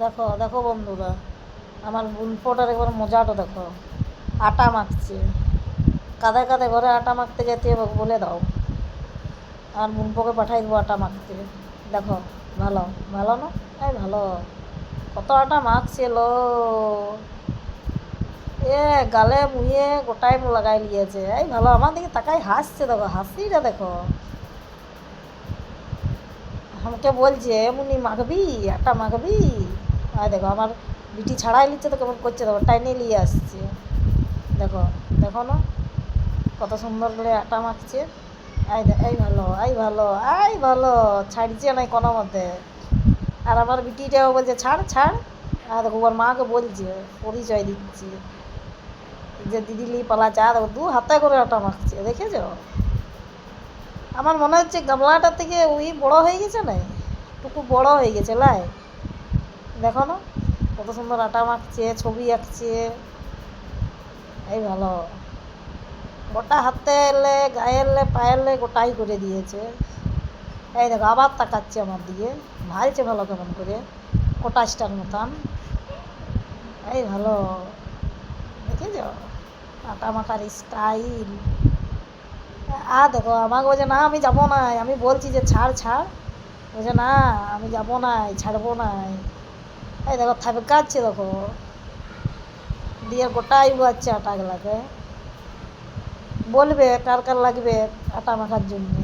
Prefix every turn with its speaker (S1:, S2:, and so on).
S1: দেখো দেখো বন্ধুরা, আমার বুনপোটার একবার মজাটা দেখো। আটা মাখছে। কাঁধে কাঁধে ঘরে আটা মাখতে যেতে হবে বলে দাও। আর বুনপোকে পাঠাই দেবো আটা মাখতে। দেখো, ভালো ভালো না? এই ভালো। কত আটা মাখছে লো। এ গালে মুয়ে গোটাই লাগাই নিয়েছে। এই ভালো, আমার দিকে তাকাই হাসছে, দেখো হাসিটা দেখো। আমাকে বলছে এমনি মাখবি, আটা মাখবি। আর দেখো আমার বিটি ছাড়াই নিচ্ছে তো কেমন করছে, দেখো টাইনে নিয়ে আসছে। দেখো, দেখো না কত সুন্দর করে আটা মাখছে। এই ভালো, এই ভালো, এই ভালো। ছাড়ছে নাই কোনো মতে। আর আমার বিটিটাও বলছে ছাড় ছাড়। আর দেখো ওর মাকে বলছে, পরিচয় দিচ্ছে যে দিদি লি পালা চা। দেখো দু হাতে করে আটা মাখছে, দেখেছো? আমার মনে হচ্ছে গামলাটার থেকে ওই বড় হয়ে গেছে না, টুকু বড় হয়ে গেছে লাই। দেখো না কত সুন্দর আটা মাখছে, ছবি আঁকছে। এই ভালো। গোটা হাতে এলে, গায়ে এলে, পায়ে এলে গোটাই করে দিয়েছে। এই দেখো আবার তাকাচ্ছে আমার দিকে, ভালছে ভালো কেমন করে, কটাসটার মতন। এই ভালো, দেখেছ আটা মাখার স্টাইল। আর দেখো আমাকে বলছে না আমি যাবো না, আমি বলছি যে ছাড় ছাড়। বলছে না আমি যাবো না, ছাড়বো না। এই দেখো থাপকাচ্ছে, দেখো দিয়ে গোটাই বাচ্ছে আটাগুলাকে। বলবে কার কার লাগবে আটা মাখার জন্য।